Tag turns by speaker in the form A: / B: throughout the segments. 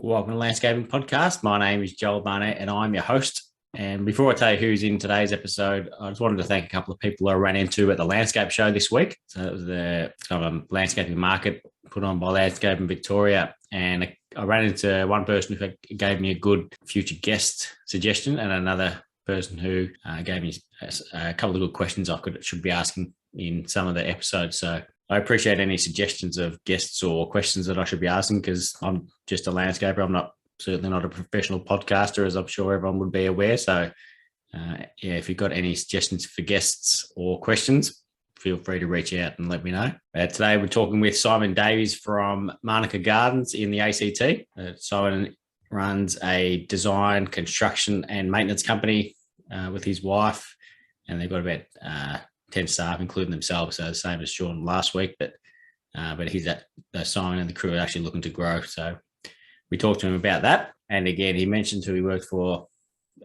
A: Welcome to Landscaping Podcast. My name is Joel Barnett and I'm your host. And before I tell you who's in today's episode, I just wanted to thank a couple of people I ran into at the Landscape Show this week. So it was the kind of a landscaping market put on by Landscaping Victoria. And I ran into one person who gave me a good future guest suggestion and another person who gave me a couple of good questions I should be asking in some of the episodes. So I appreciate any suggestions of guests or questions that I should be asking because I'm just a landscaper. I'm certainly not a professional podcaster, as I'm sure everyone would be aware. So, if you've got any suggestions for guests or questions, feel free to reach out and let me know. Today, we're talking with Simon Davies from Manuka Gardens in the ACT. Simon runs a design, construction, and maintenance company with his wife, and they've got about 10 staff, including themselves, so the same as Sean last week. But he's Simon and the crew are actually looking to grow. So we talked to him about that. And again, he mentioned who he worked for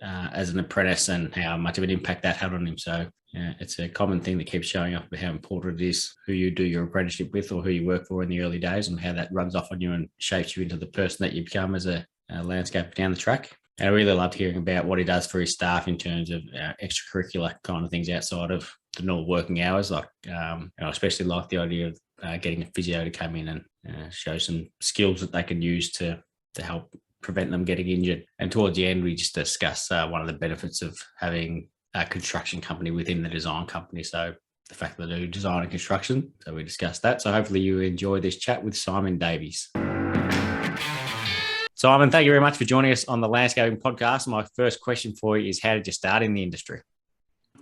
A: as an apprentice and how much of an impact that had on him. So it's a common thing that keeps showing up about how important it is who you do your apprenticeship with or who you work for in the early days and how that rubs off on you and shapes you into the person that you become as a landscaper down the track. And I really loved hearing about what he does for his staff in terms of extracurricular kind of things outside of the normal working hours. Like, I especially like the idea of getting a physio to come in and show some skills that they can use to help prevent them getting injured. And towards the end, we just discuss one of the benefits of having a construction company within the design company. So the fact that they do design and construction. So we discussed that. So hopefully you enjoy this chat with Simon Davies. Simon, thank you very much for joining us on the Landscaping Podcast. My first question for you is, how did you start in the industry?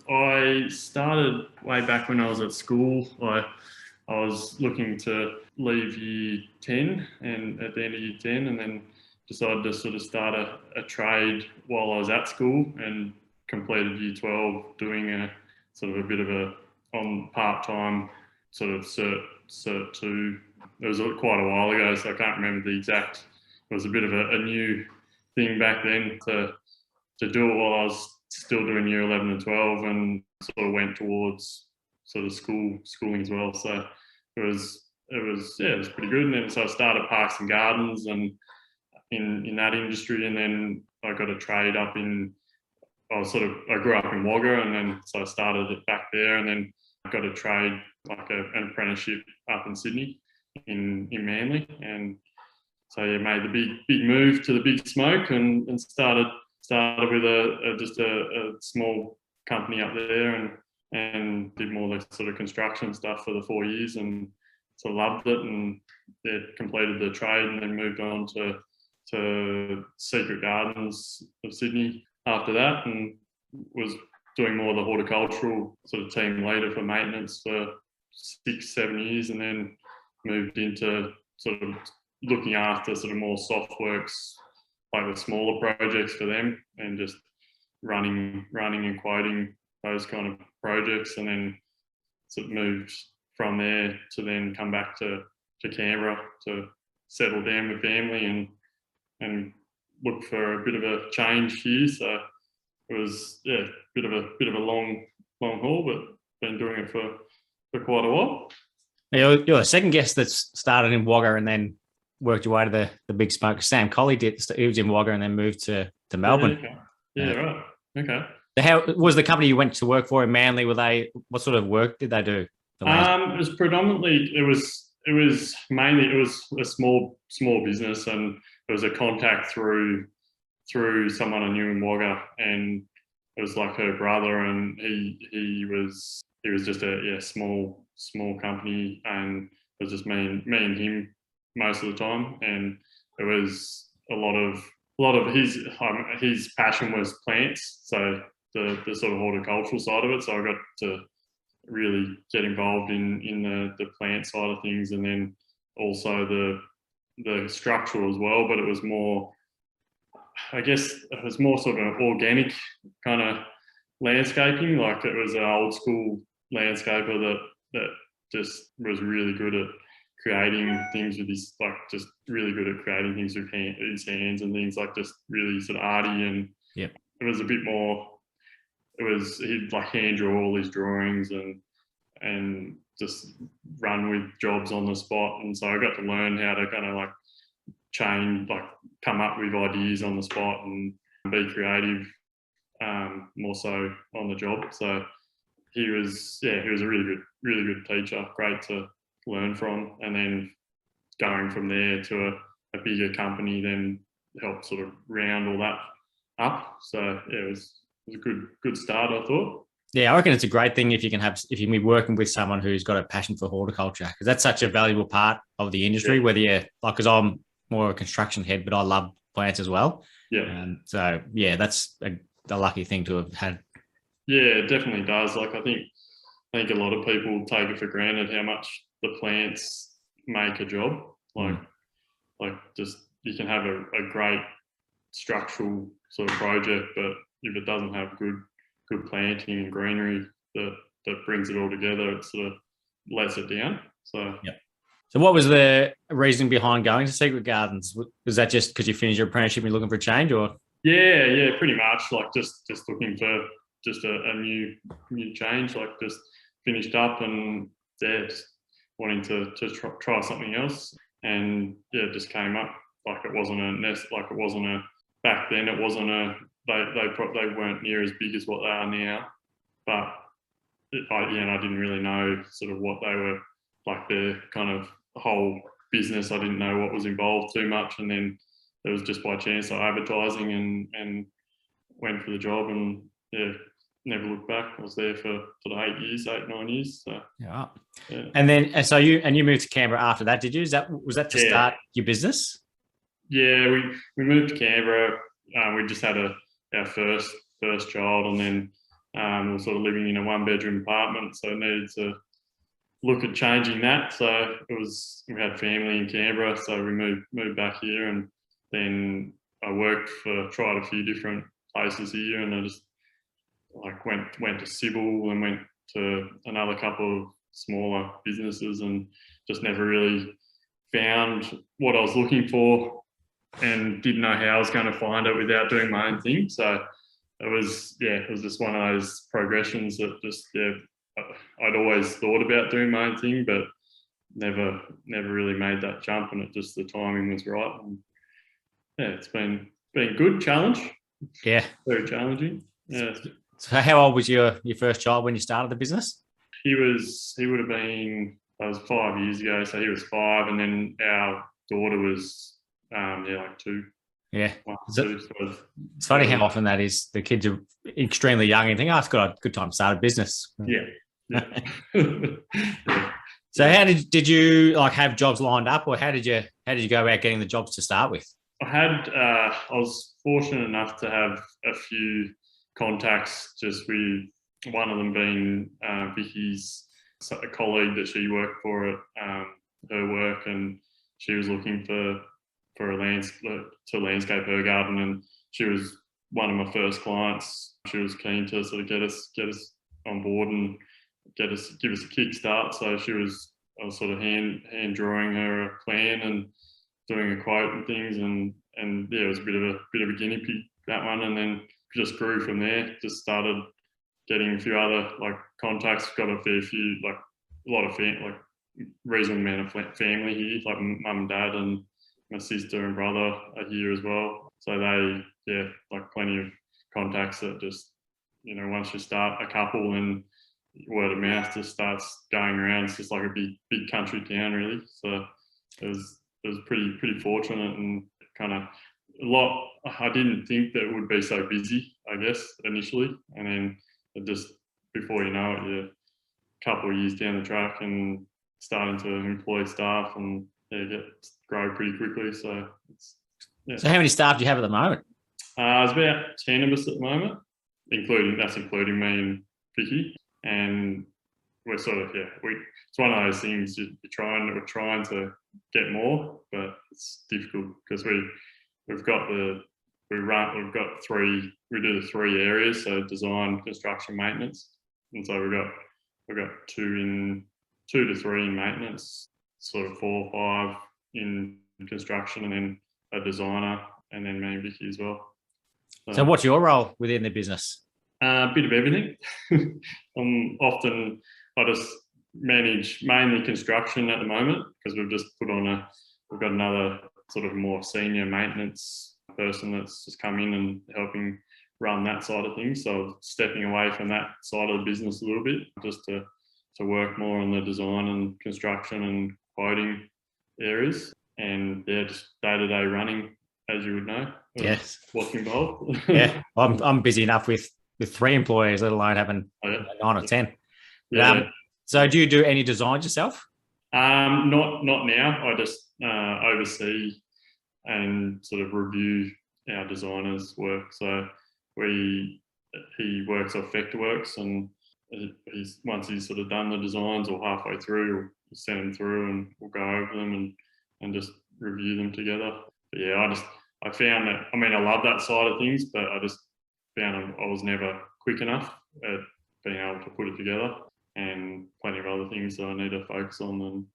B: I started way back when I was at school. I was looking to leave year 10 and at the end of year 10 and then decided to sort of start a trade while I was at school and completed year 12 doing a sort of a bit of a on part-time sort of cert 2. It was quite a while ago, so I can't remember the exact. It was a bit of a new thing back then to do it while I was still doing year 11 and 12 and sort of went towards sort of schooling as well. So it was pretty good. And then so I started Parks and Gardens and in that industry, and then I got a trade up I grew up in Wagga, and then so I started it back there, and then I got a trade like an apprenticeship up in Sydney in Manly, and so made the big move to the big smoke and started with just a small company up there and did more the sort of construction stuff for the 4 years and sort of loved it and completed the trade and then moved on to Secret Gardens of Sydney after that and was doing more of the horticultural sort of team leader for maintenance for 6-7 years and then moved into sort of looking after sort of more soft works, like the smaller projects for them and just running and quoting those kind of projects, and then sort of moved from there to then come back to Canberra to settle down with family and look for a bit of a change here. So it was a bit of a long haul, but been doing it for quite a while.
A: You're the second guest that's started in Wagga and then worked your way to the big smoke. Sam Colley did. He was in Wagga and then moved to Melbourne.
B: Right. Okay.
A: How was the company you went to work for in Manly? What sort of work did they do?
B: It was predominantly it was mainly a small business, and it was a contact through someone I knew in Wagga, and it was like her brother, and he was just a small company, and it was just me and him most of the time, and it was a lot of his passion was plants, so the sort of horticultural side of it. So I got to really get involved in the plant side of things, and then also the structural as well. But it was more, I guess, it was more sort of organic kind of landscaping. Like it was an old school landscaper that just was really good at creating things with his, like just really good at creating things with his hands and things, like just really sort of arty, and it was a bit more, he'd like hand draw all his drawings and just run with jobs on the spot. And so I got to learn how to kind of like come up with ideas on the spot and be creative, more so on the job. So he was a really good teacher, great to learn from, and then going from there to a bigger company then helped sort of round all that up. So yeah, it was a good start, I thought.
A: Yeah, I reckon it's a great thing if you can be working with someone who's got a passion for horticulture, because that's such a valuable part of the industry. Whether you're because I'm more a construction head, but I love plants as well.
B: Yeah.
A: So yeah, that's a lucky thing to have had.
B: Yeah, it definitely does. I think a lot of people take it for granted how much the plants make a job. Just you can have a great structural sort of project, but if it doesn't have good planting and greenery that brings it all together, it sort of lets it down. So
A: yeah. So what was the reason behind going to Secret Gardens? Was that just because you finished your apprenticeship and you're looking for a change, or?
B: Yeah, pretty much. Just looking for just a new change. Just finished up and just wanting to try something else. And yeah, it just came up. It wasn't a nest. It wasn't a back then. It wasn't a. They weren't near as big as what they are now. But I didn't really know sort of what they were the kind of whole business. I didn't know what was involved too much, and then it was just by chance advertising and went for the job, and yeah, never looked back. I was there for 8 years, 9 years. So
A: yeah.
B: And
A: then you moved to Canberra after that, did you? Was that to start your business?
B: Yeah, we moved to Canberra. We just had our first child, and then we were sort of living in a 1-bedroom apartment, so needed to look at changing that. So we had family in Canberra, so we moved back here, and then I tried a few different places here, and I just went to Sybil and went to another couple of smaller businesses, and just never really found what I was looking for, and didn't know how I was going to find it without doing my own thing. So it was just one of those progressions that just I'd always thought about doing my own thing, but never really made that jump, and the timing was right. And yeah, it's been good challenge.
A: Yeah,
B: very challenging. Yeah.
A: So how old was your first child when you started the business?
B: He would have been, that was 5 years ago, so he was 5, and then our daughter was 2.
A: Yeah.
B: So
A: it's funny how often that is. The kids are extremely young and think, it's got a good time to start a business.
B: Yeah.
A: So how did you have jobs lined up, or how did you go about getting the jobs to start with?
B: I was fortunate enough to have a few contacts, just with one of them being Vicky's a colleague that she worked for at her work, and she was looking to landscape her garden, and she was one of my first clients. She was keen to sort of get us on board and give us a kick start. So I was sort of hand drawing her a plan and doing a quote and things, and yeah, it was a bit of a guinea pig, that one, and then just grew from there. Just started getting a few other contacts. Got a fair few, a lot of reasonable amount of family here, mum and dad, and my sister and brother are here as well. So they plenty of contacts that just once you start a couple, and word of mouth just starts going around. It's just like a big country town, really. So it was pretty fortunate, and kind of a lot. I didn't think that it would be so busy, I guess, initially, and then it just, before you know it, you're a couple of years down the track and starting to employ staff, and grow pretty quickly. So
A: So how many staff do you have at the moment?
B: It's about 10 of us at the moment, including me and Vicky, and we're sort of it's one of those things we're trying to get more, but it's difficult because we do the 3 areas, so design, construction, maintenance, and so we've got 2 to 3 in maintenance, sort of 4 or 5 in construction, and then a designer, and then me and Vicky as well.
A: So what's your role within the business?
B: A bit of everything. I just manage mainly construction at the moment, because we've got another sort of more senior maintenance person that's just come in and helping run that side of things. So stepping away from that side of the business a little bit, just to work more on the design and construction and quoting areas, and just day-to-day running, as you would know.
A: Yes.
B: What's involved.
A: Yeah, I'm busy enough with 3 employees, let alone having 9 or 10.
B: Yeah.
A: So do you do any designs yourself?
B: Not now. I just oversee and sort of review our designers' work. So he works off Vectorworks, and once he's sort of done the designs or halfway through, we'll send them through and we'll go over them and just review them together. But yeah, I found that, I mean, I love that side of things, but I just found I was never quick enough at being able to put it together, and plenty of other things that I need to focus on than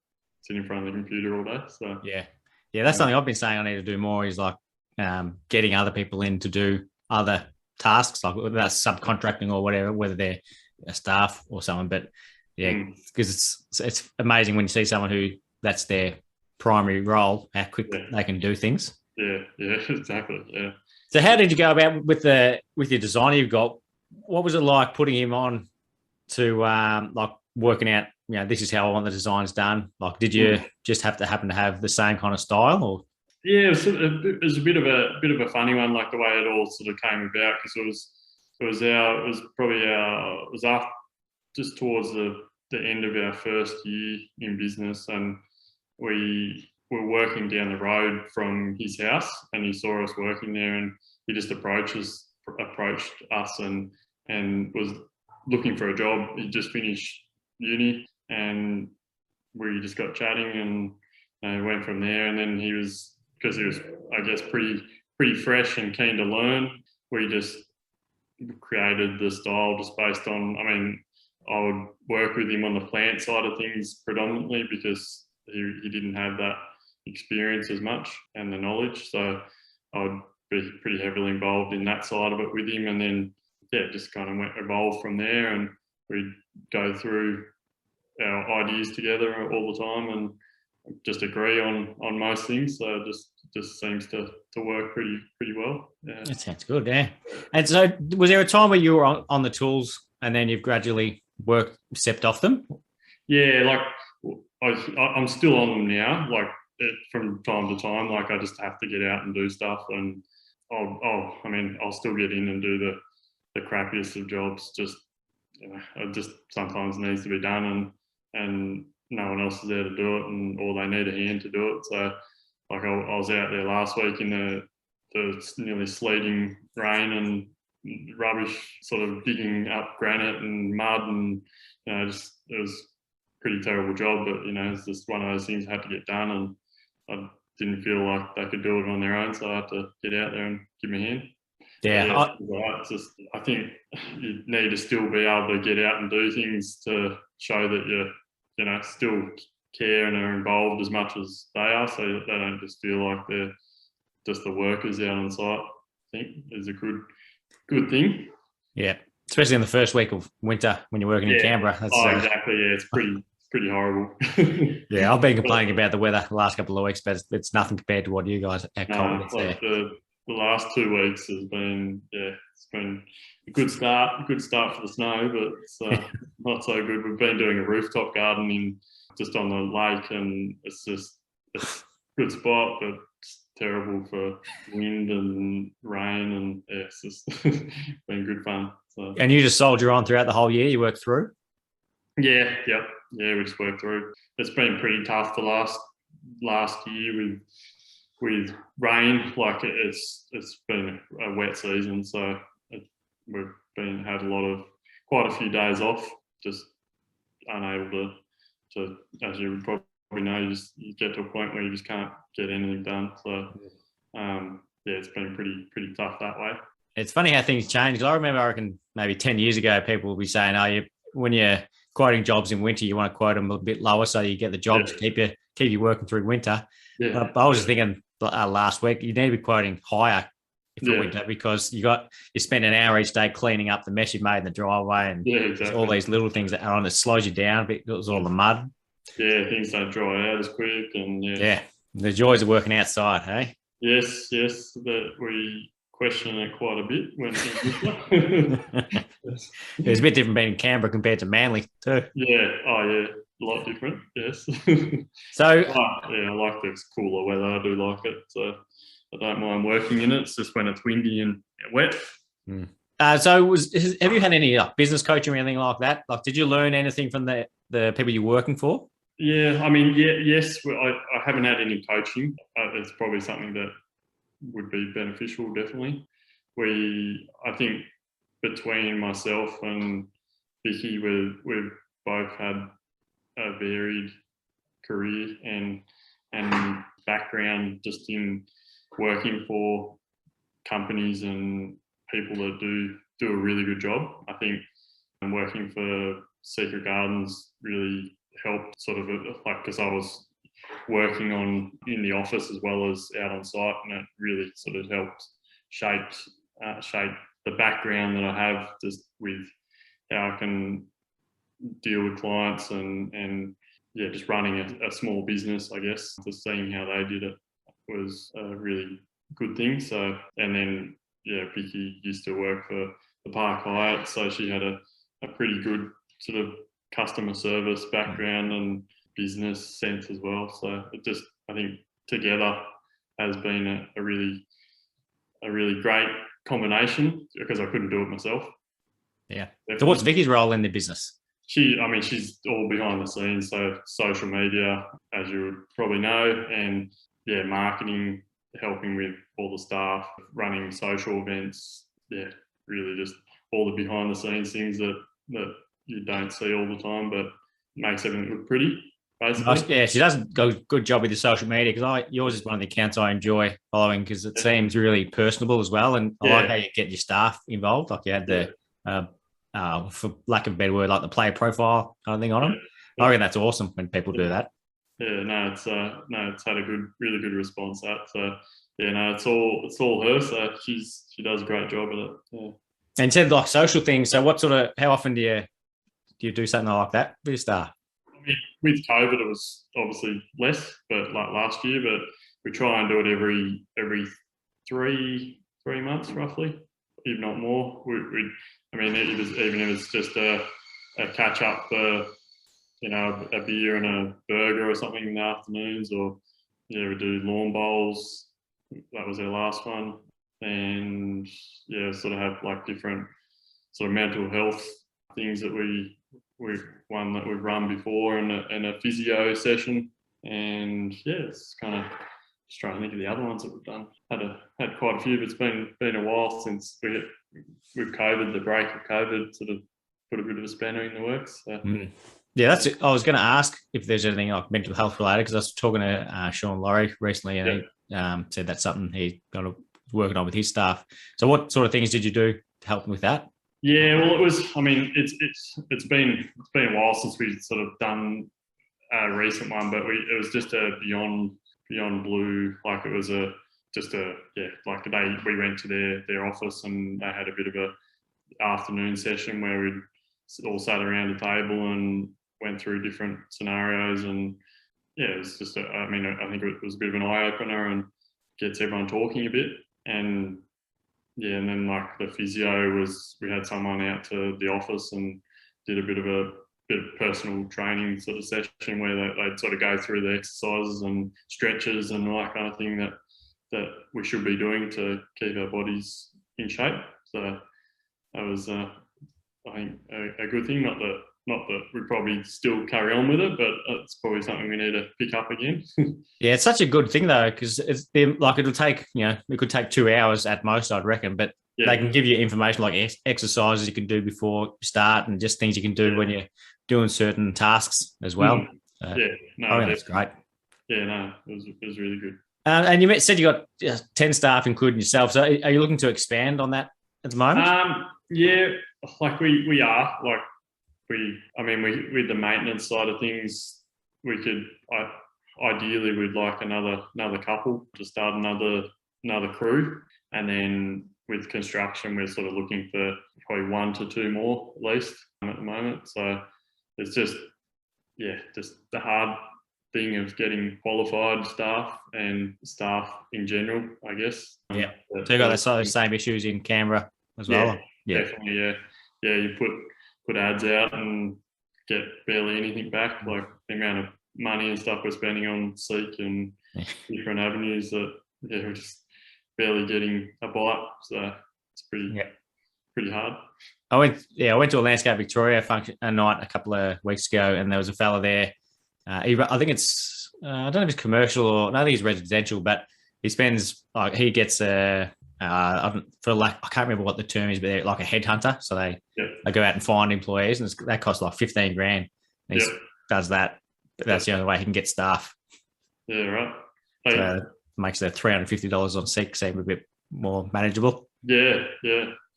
B: sit in front of the computer all day. So
A: yeah, that's something I've been saying I need to do more, is like getting other people in to do other tasks, like whether that's subcontracting or whatever, whether they're a staff or someone. But yeah, because it's amazing when you see someone who that's their primary role, how quick they can do things.
B: Yeah, exactly. Yeah.
A: So how did you go about with your designer you've got? What was it like putting him on to like working out, this is how I want the designs done? Like, did you just happen to have the same kind of style, or?
B: Yeah, it was a bit of a funny one, like the way it all sort of came about, because it was after, just towards the end of our first year in business, and we were working down the road from his house, and he saw us working there, and he just approached us and was looking for a job. He just finished uni, and we just got chatting and went from there. And then because he was, I guess, pretty fresh and keen to learn, we just created the style just based on, I mean, I would work with him on the plant side of things predominantly, because he didn't have that experience as much and the knowledge. So I would be pretty heavily involved in that side of it with him. And then, just kind of evolved from there, and we'd go through our ideas together all the time and just agree on most things. So it just seems to work pretty well. Yeah.
A: That sounds good, yeah. And so was there a time where you were on the tools and then you've gradually stepped off them?
B: Yeah, like I'm still on them now, like from time to time. Like I just have to get out and do stuff, and I'll still get in and do the crappiest of jobs. Just it just sometimes needs to be done, and no one else is there to do it, or they need a hand to do it. So like I was out there last week in the nearly sleeting rain and rubbish, sort of digging up granite and mud, and it was a pretty terrible job, but it's just one of those things that had to get done, and I didn't feel like they could do it on their own, so I had to get out there and give me a hand.
A: Yeah,
B: it's just, I think you need to still be able to get out and do things to show that you still care and are involved as much as they are, so that they don't just feel like they're just the workers out on site. I think is a good thing.
A: Yeah, especially in the first week of winter when you're working in Canberra. That's,
B: exactly. Yeah, it's pretty horrible.
A: Yeah, I've been complaining about the weather the last couple of weeks, but it's nothing compared to what you guys are cold.
B: The last 2 weeks has been, it's been a good start for the snow, but it's not so good. We've been doing a rooftop garden just on the lake, and it's a good spot, but it's terrible for wind and rain, and it's just been good fun. So. And
A: you just soldier on throughout the whole year? You work through?
B: Yeah, we just worked through. It's been pretty tough the last year with rain. Like it's been a wet season, so we've had quite a few days off, just unable to as you would probably know, you get to a point where you just can't get anything done. So it's been pretty tough that way.
A: It's funny how things change. I remember, I reckon maybe 10 years ago, people would be saying, when you're quoting jobs in winter, you want to quote them a bit lower so you get the jobs to keep you working through winter. But I was just thinking last week, you need to be quoting higher for winter, because you spend an hour each day cleaning up the mess you've made in the driveway, and all these little things that slows you down because all the mud.
B: Yeah, things don't dry out as quick, and
A: The joys of working outside, hey?
B: Yes, that we question it quite a bit when in winter.
A: It's a bit different being in Canberra compared to Manly too.
B: Yeah, oh yeah, a lot different. Yes.
A: So,
B: Yeah, I like this cooler weather. I do like it. So I don't mind working in it. It's just when it's windy and wet.
A: have you had any business coaching or anything like that? Like, did you learn anything from the people you're working for?
B: Yeah, I mean, yes. I haven't had any coaching. It's probably something that would be beneficial, definitely. I think between myself and Vicky, we've both had a varied career and background just in working for companies and people that do a really good job. I think working for Secret Gardens really helped sort of like, because I was working on in the office as well as out on site, and it really sort of helped shape the background that I have just with how I can deal with clients and yeah, just running a small business, I guess. Just seeing how they did it was a really good thing. So, and then yeah, Vicky used to work for the Park Hyatt, so she had a pretty good sort of customer service background and business sense as well. So it just, I think together has been a really great combination because I couldn't do it myself.
A: Yeah.
B: Definitely.
A: So what's Vicky's role in the business?
B: She's all behind the scenes, so social media, as you would probably know, and yeah, marketing, helping with all the staff, running social events, yeah, really just all the behind the scenes things that you don't see all the time, but makes everything look pretty, basically.
A: Yeah, she does a good job with the social media because yours is one of the accounts I enjoy following because it seems really personable as well, and I like how you get your staff involved. Like you had the for lack of a better word, like the player profile kind of thing on them. I reckon that's awesome when people do that.
B: Yeah, no, it's had a really good response. That so yeah, no, it's all her. So she does a great job at it. Yeah.
A: And said like social things. So how often do you do something like that with your staff?
B: I mean, with COVID, it was obviously less, but like last year. But we try and do it every three months roughly, if not more. I mean, even if it's just a catch up for a beer and a burger or something in the afternoons, or yeah, we do lawn bowls. That was our last one, and yeah, sort of have like different sort of mental health things that we've one that we've run before, and a physio session, and yeah, it's kind of just trying to think of the other ones that we've done. Had quite a few, but it's been a while since with COVID, the break of COVID, sort of put a bit of a spanner in the works. So.
A: Yeah, that's it. I was going to ask if there's anything like mental health related because I was talking to Sean Laurie recently, and he said that's something he's kind of working on with his staff. So, what sort of things did you do to help him with that?
B: Yeah, well, it was. I mean, it's been a while since we've sort of done a recent one, but it was just a beyond blue. Like it was like the day we went to their office and they had a bit of a afternoon session where we'd all sat around a table and went through different scenarios, and yeah, it was just I think it was a bit of an eye opener and gets everyone talking a bit. And yeah, and then like the physio we had someone out to the office and did a bit of personal training sort of session where they'd sort of go through the exercises and stretches and all that kind of thing that we should be doing to keep our bodies in shape. So that was I think a good thing. Not that we probably still carry on with it, but it's probably something we need to pick up again.
A: Yeah, it's such a good thing though, because it'll take it could take 2 hours at most, I'd reckon, but they can give you information like exercises you can do before you start and just things you can do when you're doing certain tasks as well.
B: I think
A: that's great.
B: Yeah, no, it was really good.
A: And you said you got 10 staff, including yourself. So are you looking to expand on that at the moment?
B: Yeah, like we are. Like with the maintenance side of things, we could. Ideally, we'd like another couple to start another crew, and then with construction, we're sort of looking for probably 1 to 2 more at least at the moment. So it's just the hard thing of getting qualified staff and staff in general, I guess.
A: Yeah. So you got those same issues in Canberra as well?
B: Yeah, definitely, yeah. Yeah, you put ads out and get barely anything back, like the amount of money and stuff we're spending on Seek and different avenues that, we're just barely getting a bite. So it's pretty hard.
A: I went to a Landscape Victoria function a night a couple of weeks ago, and there was a fella there. I think it's I don't know if it's commercial or no, I think it's residential, but he spends he gets I can't remember what the term is, but they're like a headhunter. So they go out and find employees, and that costs like 15 grand. And he does that. But that's the only way he can get staff.
B: Yeah, right.
A: So it makes the $350 on Seek seem a bit more manageable.
B: Yeah,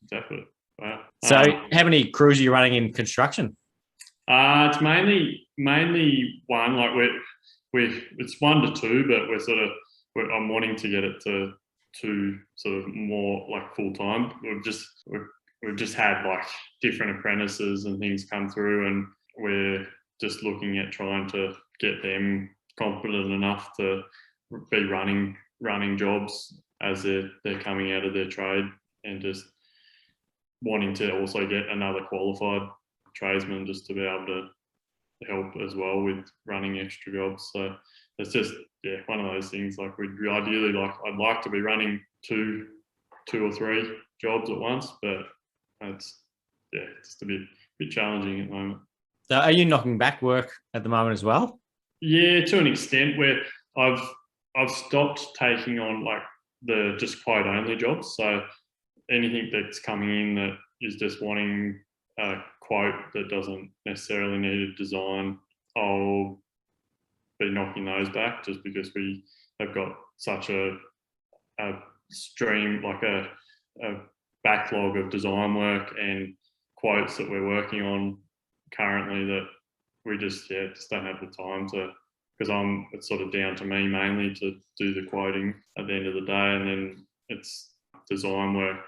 B: exactly. Wow.
A: So how many crews are you running in construction?
B: It's mainly one. Like it's 1 to 2, but I'm wanting to get it to 2, sort of more like full time. We've just had like different apprentices and things come through, and we're just looking at trying to get them confident enough to be running jobs as they're coming out of their trade, and just wanting to also get another qualified tradesman just to be able to help as well with running extra jobs. So it's just one of those things. Like I'd like to be running two or 3 jobs at once, but it's just a bit challenging at the moment.
A: So are you knocking back work at the moment as well?
B: Yeah, to an extent, where I've stopped taking on like the just quote only jobs. So anything that's coming in that is just wanting a quote that doesn't necessarily need a design, I'll be knocking those back, just because we have got such a stream, like a backlog of design work and quotes that we're working on currently, that we just don't have the time to, because it's sort of down to me mainly to do the quoting at the end of the day, and then it's design work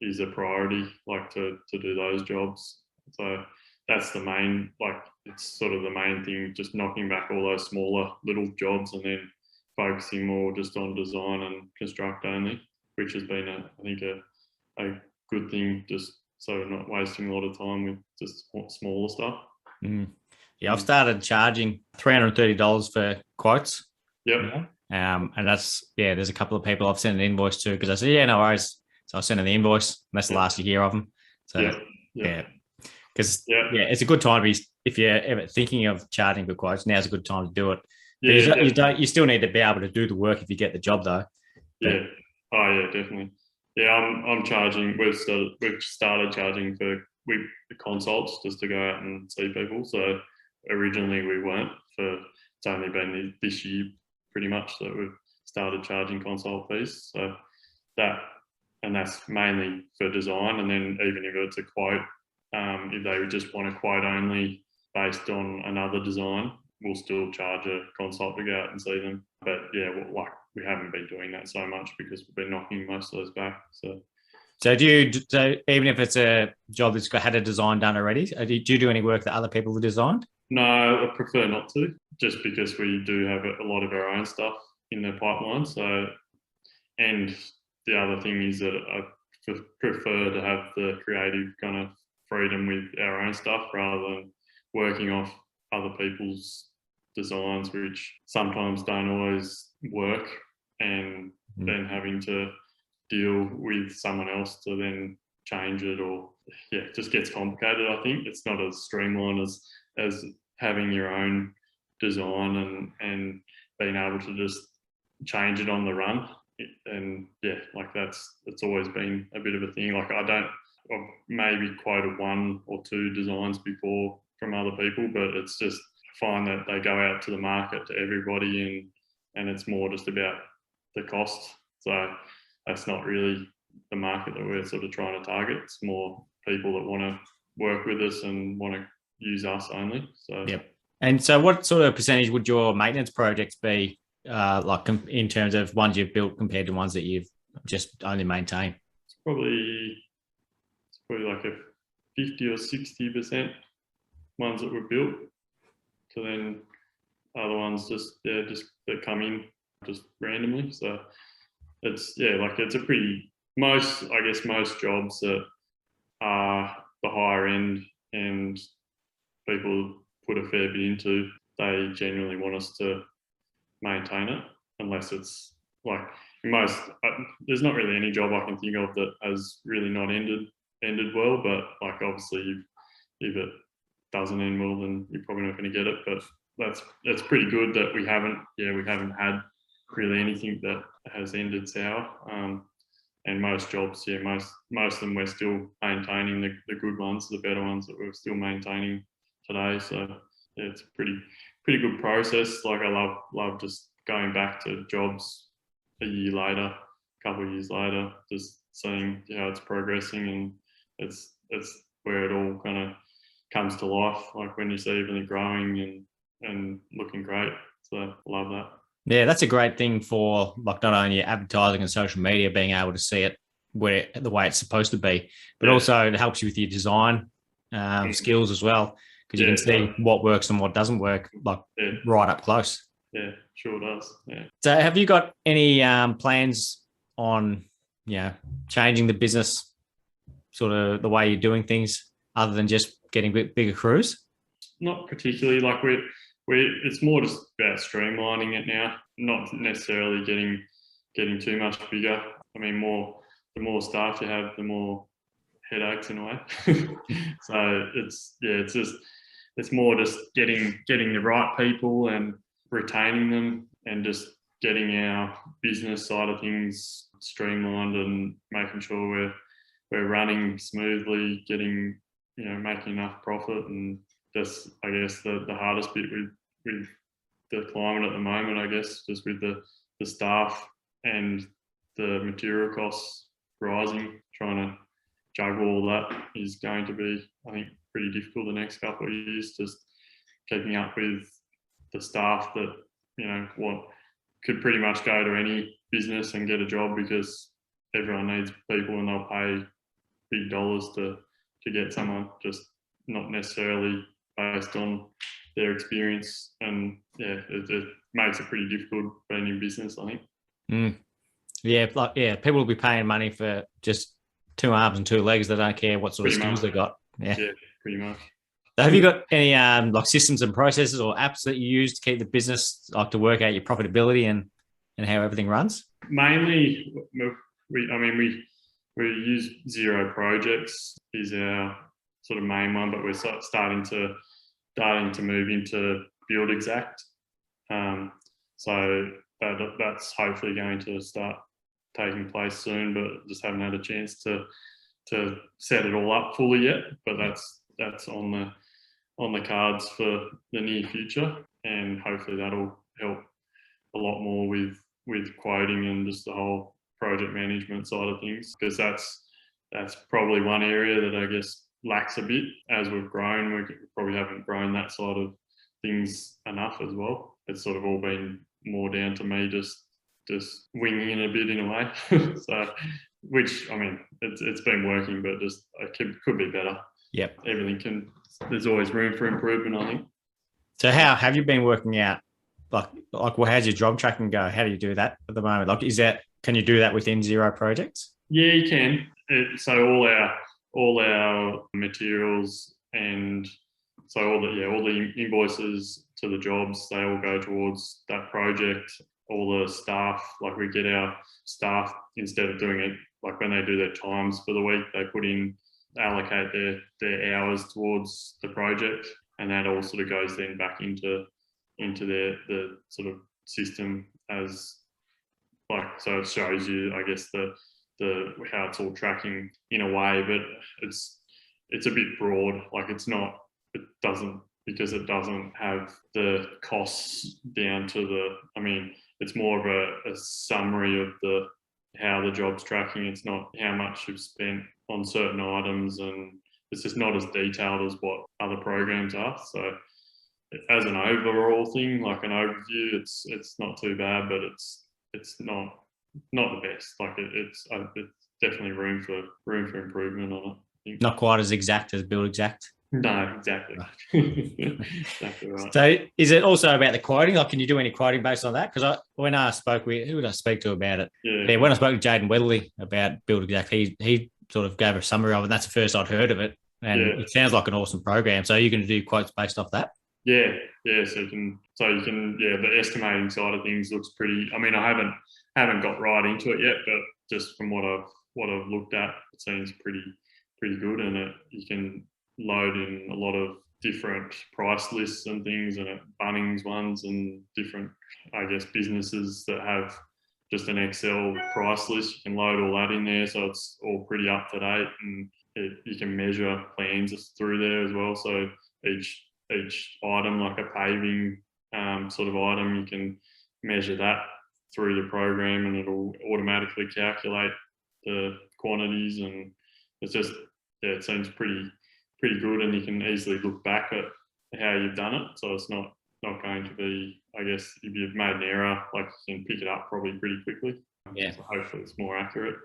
B: is a priority, like to do those jobs. So that's the main, like it's sort of the main thing, just knocking back all those smaller little jobs and then focusing more just on design and construct only, which has been I think a good thing, just so not wasting a lot of time with just smaller stuff.
A: Yeah, I've started charging $330 for quotes.
B: Yep.
A: And that's there's a couple of people I've sent an invoice to, because I said no worries. So I sent them the invoice, and that's the last you hear of them. So because it's a good time to be, if you're ever thinking of charging for quotes, now's a good time to do it. You still need to be able to do the work if you get the job though.
B: Yeah. Oh yeah, definitely. Yeah, I'm charging. We've started charging for consults just to go out and see people. So originally we weren't. It's only been this year pretty much that we've started charging consult fees. So that's mainly for design, and then even if it's a quote, if they would just want a quote only based on another design, we'll still charge a consult to go out and see them. But we haven't been doing that so much because we've been knocking most of those back. So
A: even if it's a job that's had a design done already, do you do any work that other people have designed?
B: No, I prefer not to, just because we do have a lot of our own stuff in the pipeline. So, and the other thing is that I prefer to have the creative kind of freedom with our own stuff rather than working off other people's designs, which sometimes don't always work, and then having to deal with someone else to then change it, or it just gets complicated. I think it's not as streamlined as having your own design and being able to just change it on the run. And it's always been a bit of a thing. Like I've maybe quoted 1 or 2 designs before from other people, but it's just, I find that they go out to the market to everybody, and it's more just about the cost. So that's not really the market that we're sort of trying to target. It's more people that want to work with us and want to use us only. So
A: And so what sort of percentage would your maintenance projects be, like in terms of ones you've built compared to ones that you've just only maintained?
B: It's probably like a 50 or 60% ones that were built to then other ones just that come in just randomly. So it's it's a pretty most jobs that are the higher end and people put a fair bit into, they genuinely want us to maintain it, unless it's like most. There's not really any job I can think of that has really not ended well. But like obviously, if it doesn't end well, then you're probably not going to get it. But that's pretty good that we haven't had really anything that has ended sour. And most jobs, most of them we're still maintaining the good ones, the better ones that we're still maintaining today. So yeah, it's a pretty good process. Like I love just going back to jobs a year later, a couple of years later, just seeing how it's progressing, and it's where it all kind of comes to life. Like when you see everything growing and looking great. So I love that.
A: Yeah, that's a great thing for like not only advertising and social media, being able to see it where the way it's supposed to be, but also it helps you with your design skills as well, because you can see what works and what doesn't work, like right up close.
B: Yeah, sure does. Yeah.
A: So, have you got any plans on changing the business, sort of the way you're doing things, other than just getting bigger crews?
B: Not particularly. Like it's more just about streamlining it now, not necessarily getting too much bigger. I mean, the more staff you have, the more headaches in a way. So it's more just getting the right people and retaining them, and just getting our business side of things streamlined and making sure we're running smoothly, making enough profit. And that's, I guess, the hardest bit with the climate at the moment, I guess, just with the staff and the material costs rising, trying to juggle all that is going to be, I think, pretty difficult the next couple of years, just keeping up with the staff that, what could pretty much go to any business and get a job, because everyone needs people and they'll pay big dollars to get someone, just not necessarily based on their experience. And it makes it pretty difficult being in business, I think.
A: People will be paying money for just 2 arms and 2 legs. They don't care what sort of skills they got. Yeah,
B: pretty much.
A: So have you got any like systems and processes or apps that you use to keep the business, like to work out your profitability and how everything runs?
B: Mainly, we use Zero Projects is our sort of main one, but we're starting to move into Build Exact. So that's hopefully going to start taking place soon, but just haven't had a chance to set it all up fully yet. But that's on the cards for the near future, and hopefully that'll help a lot more with quoting and just the whole project management side of things, because that's probably one area that I guess lacks a bit. As we've grown, we probably haven't grown that side of things enough as well. It's sort of all been more down to me just winging it a bit in a way. So, which, I mean, it's been working, but just it could be better.
A: Yep.
B: There's always room for improvement, I think.
A: So how have you been working out, like well, how's your job tracking go? How do you do that at the moment? Like, can you do that within Zero Projects?
B: Yeah, you can. So all our materials, and so all the invoices to the jobs, they all go towards that project. All the staff, like we get our staff, instead of doing it like when they do their times for the week, they allocate their hours towards the project, and that all sort of goes then back into the sort of system as like, so it shows you, I guess, the how it's all tracking in a way, but it's a bit broad. Like because it doesn't have the costs down to it's more of a summary of how the job's tracking. It's not how much you've spent on certain items, and it's just not as detailed as what other programs are. So as an overall thing, like an overview, it's not too bad, but it's not the best. Like it's definitely room for improvement on it.
A: Not quite as exact as Build Exact.
B: No, exactly. Exactly right.
A: So is it also about the quoting? Like, can you do any quoting based on that? Because when I spoke with, who did I speak to about it?
B: Yeah.
A: Yeah, when I spoke to Jaden Weatherly about Build Exact, he sort of gave a summary of it, and that's the first I'd heard of it. And it sounds like an awesome program. So you're going to do quotes based off that?
B: Yeah. So you can, the estimating side of things looks pretty. I mean, I haven't got right into it yet, but just from what I've looked at, it seems pretty good, and you can load in a lot of different price lists and things, and Bunnings ones and different, I guess, businesses that have just an Excel price list. You can load all that in there, so it's all pretty up to date, and you can measure plans through there as well. So each item, like a paving sort of item, you can measure that through the program, and it'll automatically calculate the quantities, and it's just it seems pretty good, and you can easily look back at how you've done it. So it's not going to be, I guess, if you've made an error, like you can pick it up probably pretty quickly.
A: Yeah.
B: So hopefully it's more accurate.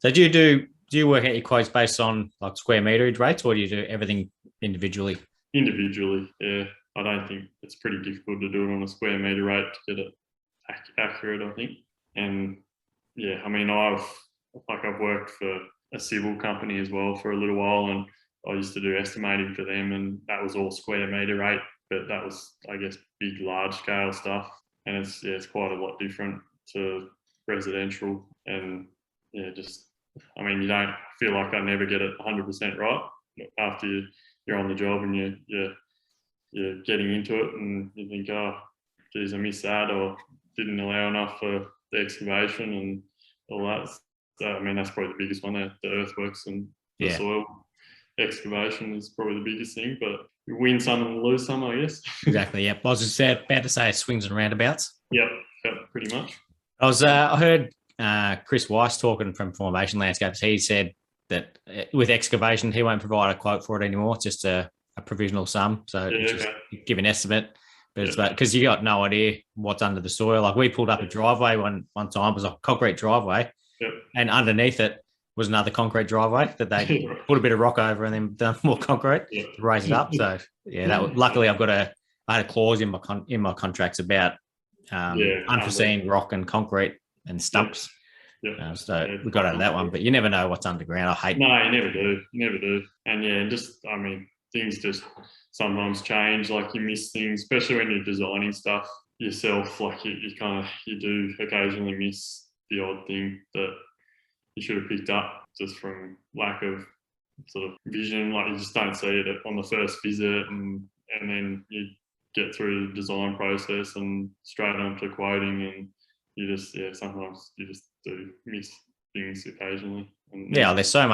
A: So do you work out your quotes based on like square meterage rates, or do you do everything individually?
B: Individually, yeah. I don't think it's pretty difficult to do it on a square meter rate to get it accurate, I think. And yeah, I mean, I've worked for a civil company as well for a little while, and I used to do estimating for them, and that was all square meter rate, but that was, I guess, big, large scale stuff, and it's quite a lot different to residential, and I mean, you don't feel like I never get it 100% right after you're on the job and you're getting into it, and you think, oh, geez, I missed that, or didn't allow enough for the excavation and all that. So, I mean, that's probably the biggest one, the earthworks and the soil excavation is probably the biggest thing, but you win some and lose some, I guess.
A: Exactly, yeah. I was just about to say swings and roundabouts.
B: Yep, pretty much.
A: I heard Chris Weiss talking from Formation Landscapes. He said that with excavation, he won't provide a quote for it anymore, just a provisional sum. So just give an estimate. But it's because you got no idea what's under the soil. Like we pulled up a driveway one time, it was a concrete driveway, and underneath it was another concrete driveway that they put a bit of rock over and then done more concrete to raise it up. So luckily I had a clause in my contracts about unforeseen rock and concrete and stumps. So we got out of that one, but you never know what's underground.
B: No, you never do. And I mean, things just sometimes change. Like you miss things, especially when you're designing stuff yourself. Like you do occasionally miss the odd thing that you should have picked up just from lack of sort of vision. Like you just don't see it on the first visit, and then you get through the design process and straight on to quoting, and you just sometimes you just do miss things occasionally.
A: There's so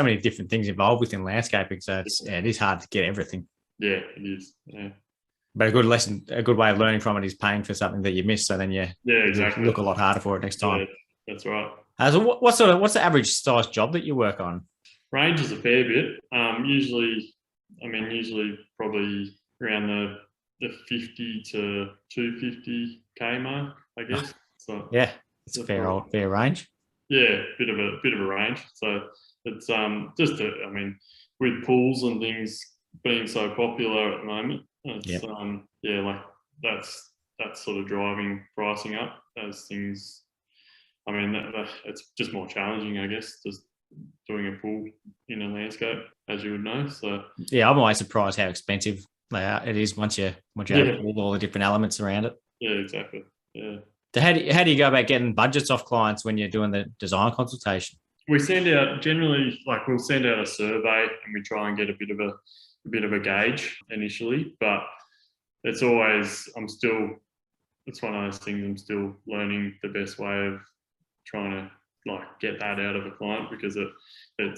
A: many different things involved within landscaping, so it is hard to get everything.
B: Yeah, it is. Yeah.
A: But a good way of learning from it is paying for something that you missed, so then you look a lot harder for it next time.
B: Yeah, that's right.
A: So what's the average size job that you work on?
B: Ranges a fair bit. Usually probably around the 50 to 250k mark, I guess. So
A: yeah, it's a fair range.
B: Yeah, bit of a range. So it's with pools and things being so popular at the moment, it's like that's sort of driving pricing up as things. I mean, it's just more challenging, I guess, just doing a pool in a landscape, as you would know. So
A: yeah, I'm always surprised how expensive it is once you have all the different elements around it.
B: Yeah, exactly. Yeah.
A: So how do you go about getting budgets off clients when you're doing the design consultation?
B: We send out we'll send out a survey, and we try and get a bit of a gauge initially, but it's always it's one of those things I'm still learning the best way of trying to get that out of a client, because they'll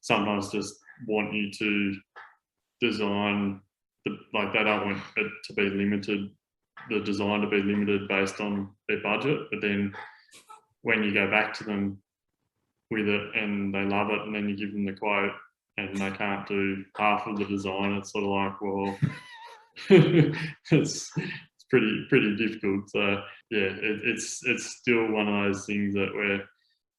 B: sometimes just want you to design they don't want it to be limited, the design to be limited based on their budget, but then when you go back to them with it and they love it, and then you give them the quote and they can't do half of the design, it's sort of like, well, it's pretty difficult. So yeah, it's still one of those things that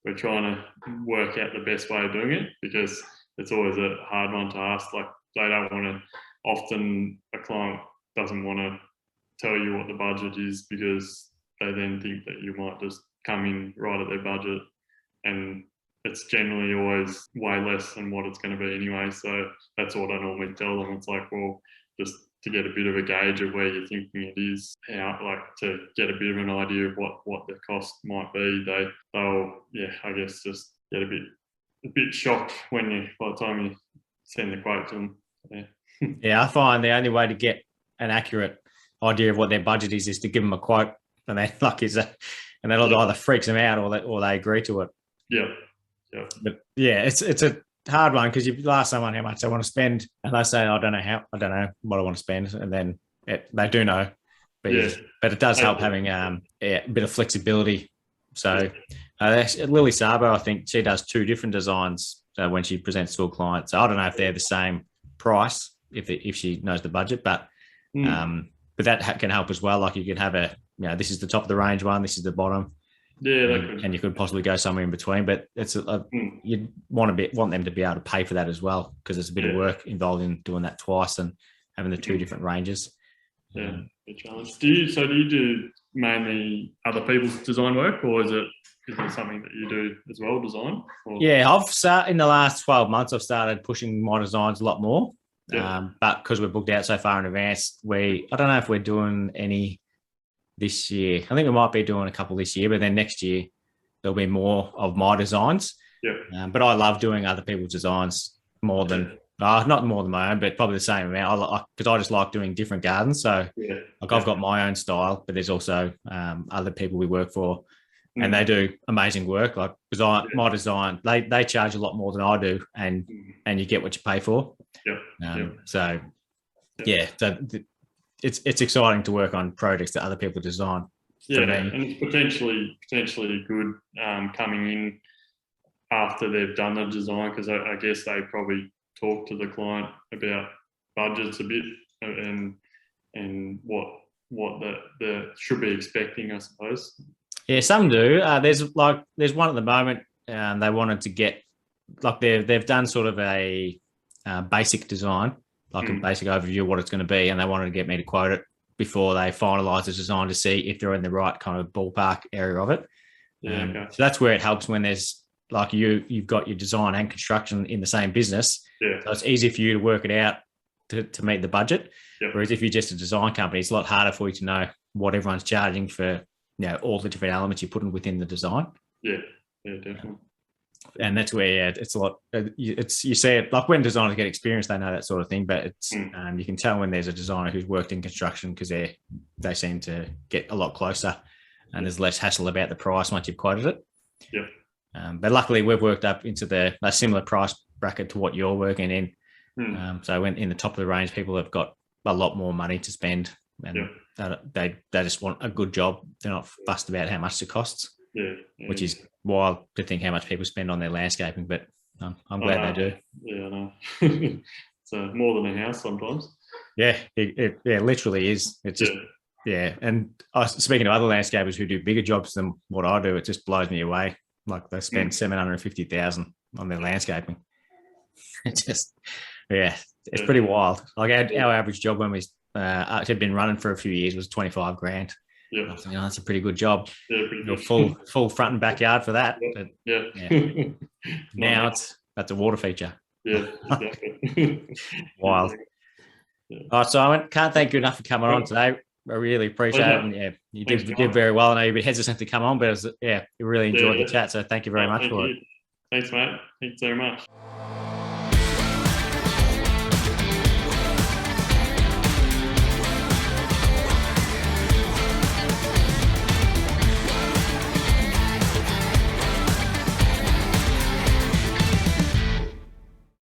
B: we're trying to work out the best way of doing it, because it's always a hard one to ask. Like, they don't want to, often a client doesn't want to tell you what the budget is because they then think that you might just come in right at their budget, and it's generally always way less than what it's going to be anyway. So that's what I normally tell them. It's like, well, just to get a bit of a gauge of where you're thinking it is, like to get a bit of an idea of what the cost might be. They'll I guess just get a bit shocked by the time you send the quote to them.
A: Yeah, I find the only way to get an accurate idea of what their budget is to give them a quote, and they and that either freaks them out or they agree to it.
B: Yeah.
A: But yeah, it's a hard one because you ask someone how much they want to spend, and they say, I don't know what I want to spend, and then they do know, but it does help having a bit of flexibility. So Lily Sabo, I think she does 2 different designs when she presents to a client. So I don't know if they're the same price if she knows the budget, but that can help as well. Like you can have this is the top of the range one, this is the bottom.
B: Yeah,
A: and you could possibly go somewhere in between, but it's you'd want them to be able to pay for that as well, because there's a bit of work involved in doing that twice and having the 2 different ranges.
B: Yeah, good challenge. Do you do mainly other people's design work, or is it something that you do as well, design? Or?
A: Yeah, in the last 12 months, I've started pushing my designs a lot more.
B: Yeah.
A: But because we're booked out so far in advance, I don't know if we're doing any this year. I think we might be doing a couple this year, but then next year there'll be more of my designs.
B: Yeah.
A: But I love doing other people's designs more than not more than my own, but probably the same amount. Because I just like doing different gardens. So I've got my own style, but there's also other people we work for, and they do amazing work. Like because my design, they charge a lot more than I do, and you get what you pay for. So it's exciting to work on projects that other people design.
B: Yeah, and it's potentially good coming in after they've done the design, because I guess they probably talk to the client about budgets a bit and what they should be expecting, I suppose.
A: Yeah, some do. There's one at the moment. They wanted to get they've done sort of a basic design, like a basic overview of what it's going to be, and they wanted to get me to quote it before they finalise the design to see if they're in the right kind of ballpark area of it. So that's where it helps when there's you've got your design and construction in the same business.
B: Yeah.
A: So it's easy for you to work it out to meet the budget.
B: Yep.
A: Whereas if you're just a design company, it's a lot harder for you to know what everyone's charging for, all the different elements you're putting within the design.
B: Yeah, definitely.
A: And that's where it's a lot. You see it like when designers get experience, they know that sort of thing. But it's you can tell when there's a designer who's worked in construction, because they seem to get a lot closer, and there's less hassle about the price once you've quoted it.
B: Yeah.
A: But luckily, we've worked up into a similar price bracket to what you're working in. So when in the top of the range, people have got a lot more money to spend, and they just want a good job. They're not fussed about how much it costs.
B: Yeah.
A: Which is wild to think how much people spend on their landscaping, but I'm glad they do.
B: Yeah, I know. It's more than a house sometimes.
A: Yeah, it literally is. It's just, And speaking of other landscapers who do bigger jobs than what I do, it just blows me away. Like they spend $750,000 on their landscaping. It's just, it's pretty wild. Like our average job when we had been running for a few years was $25,000.
B: Yeah,
A: I was thinking, that's a pretty good job.
B: Yeah, pretty good.
A: Full front and backyard for that.
B: Yeah.
A: But, now that's a water feature.
B: Yeah, exactly.
A: Wild.
B: Yeah.
A: All right, Simon, can't thank you enough for coming on today. I really appreciate it. And you did very well. I know you've been hesitant to come on, but you really enjoyed the chat. So thank you very much for it.
B: Thanks, mate. Thanks very much.